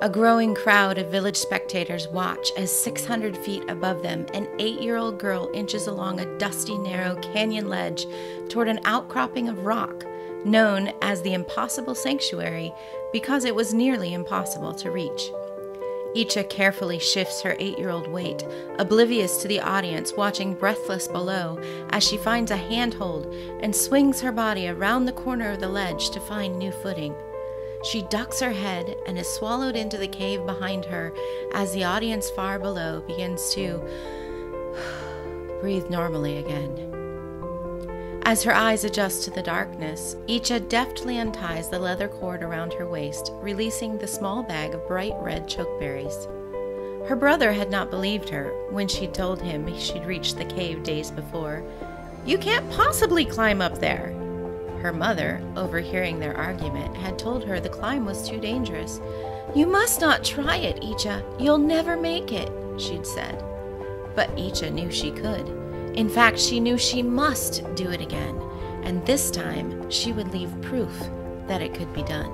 A growing crowd of village spectators watch as 600 feet above them, an 8-year-old girl inches along a dusty, narrow canyon ledge toward an outcropping of rock known as the Impossible Sanctuary because it was nearly impossible to reach. Icha carefully shifts her 8-year-old weight, oblivious to the audience watching breathless below as she finds a handhold and swings her body around the corner of the ledge to find new footing. She ducks her head and is swallowed into the cave behind her as the audience far below begins to breathe normally again. As her eyes adjust to the darkness, Icha deftly unties the leather cord around her waist, releasing the small bag of bright red chokeberries. Her brother had not believed her when she told him she'd reached the cave days before. "You can't possibly climb up there." Her mother, overhearing their argument, had told her the climb was too dangerous. "You must not try it, Icha. You'll never make it," she'd said. But Icha knew she could. In fact, she knew she must do it again, and this time she would leave proof that it could be done.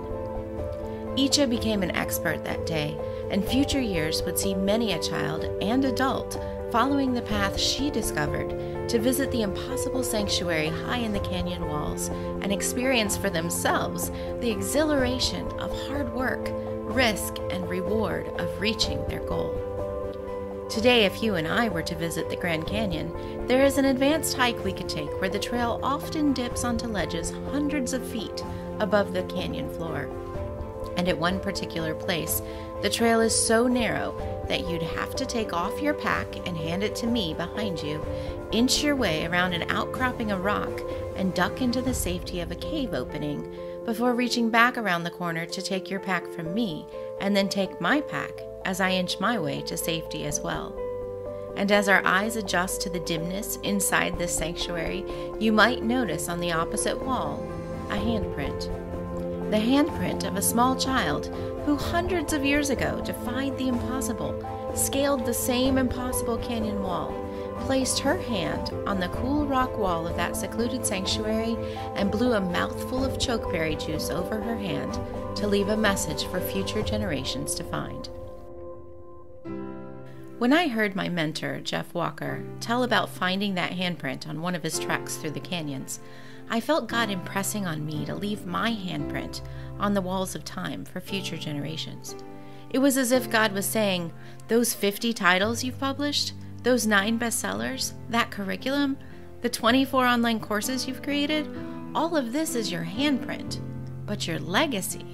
Icha became an expert that day, and future years would see many a child and adult following the path she discovered to visit the Impossible Sanctuary high in the canyon walls and experience for themselves the exhilaration of hard work, risk, and reward of reaching their goal. Today, if you and I were to visit the Grand Canyon, there is an advanced hike we could take where the trail often dips onto ledges hundreds of feet above the canyon floor. And at one particular place, the trail is so narrow that you'd have to take off your pack and hand it to me behind you, inch your way around an outcropping of rock, and duck into the safety of a cave opening before reaching back around the corner to take your pack from me, and then take my pack as I inch my way to safety as well. And as our eyes adjust to the dimness inside this sanctuary, you might notice on the opposite wall a handprint. The handprint of a small child who hundreds of years ago defied the impossible, scaled the same impossible canyon wall, placed her hand on the cool rock wall of that secluded sanctuary, and blew a mouthful of chokeberry juice over her hand to leave a message for future generations to find. When I heard my mentor, Jeff Walker, tell about finding that handprint on one of his treks through the canyons, I felt God impressing on me to leave my handprint on the walls of time for future generations. It was as if God was saying, those 50 titles you've published, those 9 bestsellers, that curriculum, the 24 online courses you've created, all of this is your handprint, but your legacy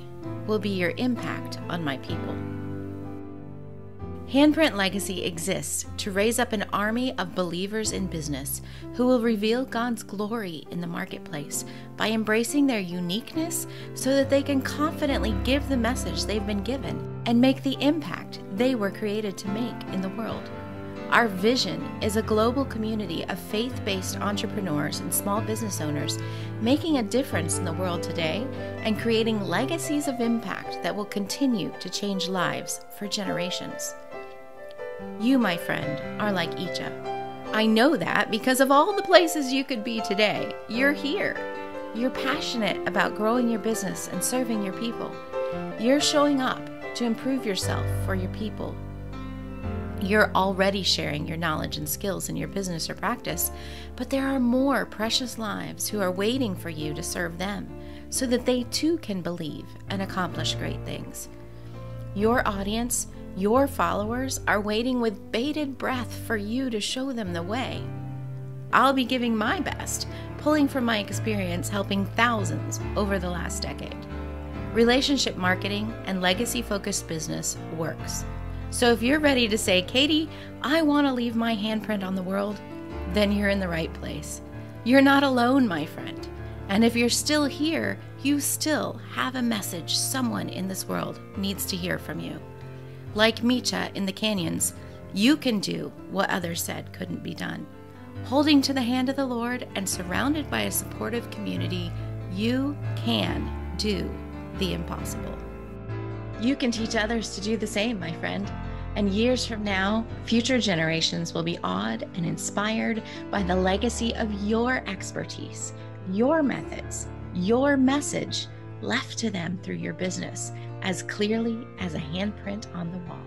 will be your impact on my people. Handprint Legacy exists to raise up an army of believers in business who will reveal God's glory in the marketplace by embracing their uniqueness so that they can confidently give the message they've been given and make the impact they were created to make in the world. Our vision is a global community of faith-based entrepreneurs and small business owners making a difference in the world today and creating legacies of impact that will continue to change lives for generations. You, my friend, are like Icha. I know that because of all the places you could be today. You're here. You're passionate about growing your business and serving your people. You're showing up to improve yourself for your people. You're already sharing your knowledge and skills in your business or practice, but there are more precious lives who are waiting for you to serve them so that they too can believe and accomplish great things. Your audience, your followers are waiting with bated breath for you to show them the way. I'll be giving my best, pulling from my experience helping thousands over the last decade. Relationship marketing and legacy-focused business works. So if you're ready to say, Katie, I want to leave my handprint on the world, then you're in the right place. You're not alone, my friend. And if you're still here, you still have a message someone in this world needs to hear from you. Like Micha in the canyons, you can do what others said couldn't be done. Holding to the hand of the Lord and surrounded by a supportive community, you can do the impossible. You can teach others to do the same, my friend. And years from now, future generations will be awed and inspired by the legacy of your expertise, your methods, your message left to them through your business, as clearly as a handprint on the wall.